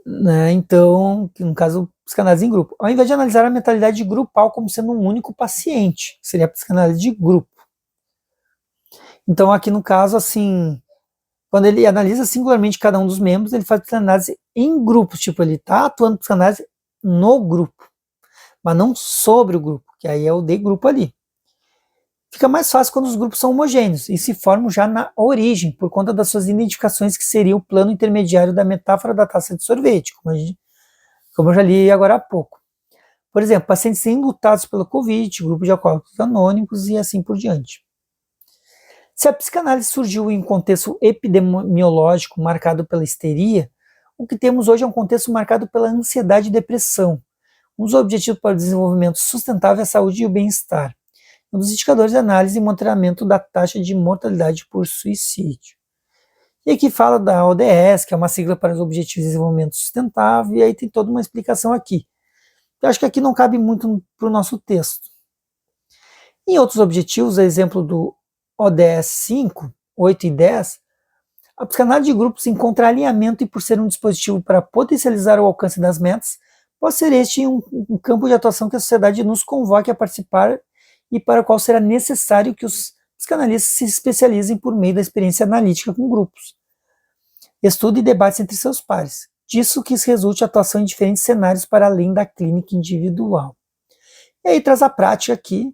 Né? Então, no caso, psicanálise em grupo. Ao invés de analisar a mentalidade grupal como sendo um único paciente, que seria a psicanálise de grupo. Então, aqui no caso, assim, quando ele analisa singularmente cada um dos membros, ele faz psicanálise em grupos, tipo, ele está atuando psicanálise no grupo, mas não sobre o grupo, que aí é o de grupo ali. Fica mais fácil quando os grupos são homogêneos e se formam já na origem, por conta das suas identificações, que seria o plano intermediário da metáfora da taça de sorvete, como eu já li agora há pouco. Por exemplo, pacientes enlutados pelo Covid, grupo de alcoólicos anônimos e assim por diante. Se a psicanálise surgiu em um contexto epidemiológico marcado pela histeria, o que temos hoje é um contexto marcado pela ansiedade e depressão. Um dos objetivos para o desenvolvimento sustentável é a saúde e o bem-estar. Um dos indicadores de análise e monitoramento da taxa de mortalidade por suicídio. E aqui fala da ODS, que é uma sigla para os Objetivos de Desenvolvimento Sustentável, e aí tem toda uma explicação aqui. Eu acho que aqui não cabe muito para o nosso texto. Em outros objetivos, a exemplo do ODS 5, 8 e 10, a psicanálise de grupos encontra alinhamento e, por ser um dispositivo para potencializar o alcance das metas, pode ser este um campo de atuação que a sociedade nos convoque a participar e para o qual será necessário que os psicanalistas se especializem por meio da experiência analítica com grupos, estudo e debates entre seus pares. Disso que resulte a atuação em diferentes cenários para além da clínica individual. E aí traz a prática aqui.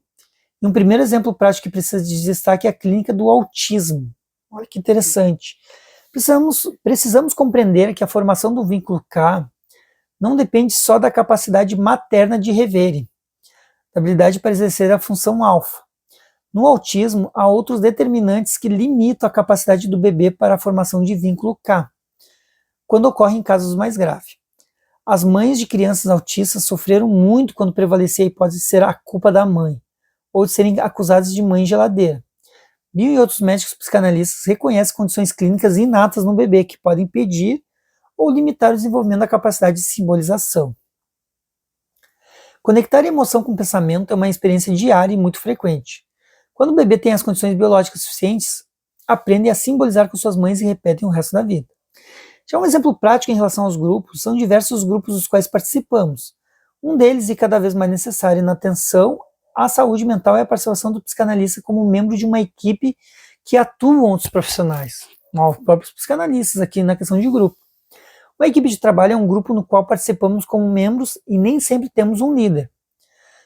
E um primeiro exemplo prático que precisa de destaque é a clínica do autismo. Olha que interessante. Precisamos compreender que a formação do vínculo K não depende só da capacidade materna de reverem. da habilidade para exercer a função alfa. No autismo, há outros determinantes que limitam a capacidade do bebê para a formação de vínculo K, quando ocorre em casos mais graves. As mães de crianças autistas sofreram muito quando prevalecia a hipótese de ser a culpa da mãe, ou de serem acusadas de mãe geladeira. Bill e outros médicos psicanalistas reconhecem condições clínicas inatas no bebê que podem impedir ou limitar o desenvolvimento da capacidade de simbolização. Conectar a emoção com o pensamento é uma experiência diária e muito frequente. Quando o bebê tem as condições biológicas suficientes, aprende a simbolizar com suas mães e repetem o resto da vida. Já um exemplo prático em relação aos grupos, são diversos grupos dos quais participamos. Um deles, e cada vez mais necessário na atenção à saúde mental, é a participação do psicanalista como membro de uma equipe que atuam outros profissionais, os próprios psicanalistas aqui na questão de grupo. Uma equipe de trabalho é um grupo no qual participamos como membros e nem sempre temos um líder.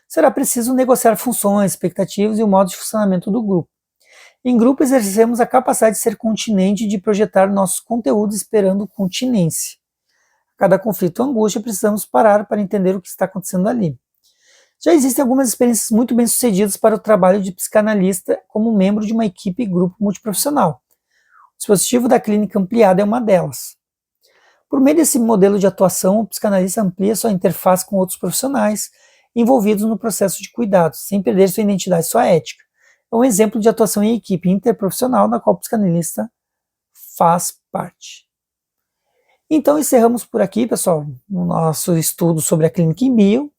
Será preciso negociar funções, expectativas e o modo de funcionamento do grupo. Em grupo, exercemos a capacidade de ser continente e de projetar nossos conteúdos esperando continência. A cada conflito ou angústia, precisamos parar para entender o que está acontecendo ali. Já existem algumas experiências muito bem-sucedidas para o trabalho de psicanalista como membro de uma equipe e grupo multiprofissional. O dispositivo da clínica ampliada é uma delas. Por meio desse modelo de atuação, o psicanalista amplia sua interface com outros profissionais envolvidos no processo de cuidados, sem perder sua identidade e sua ética. É um exemplo de atuação em equipe interprofissional na qual o psicanalista faz parte. Então encerramos por aqui, pessoal, o nosso estudo sobre a clínica em bio.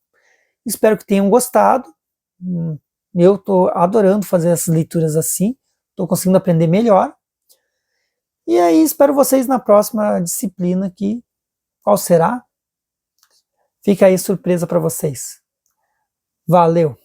Espero que tenham gostado. Eu estou adorando fazer essas leituras assim, estou conseguindo aprender melhor. E aí espero vocês na próxima disciplina aqui. Qual será? Fica aí surpresa para vocês. Valeu!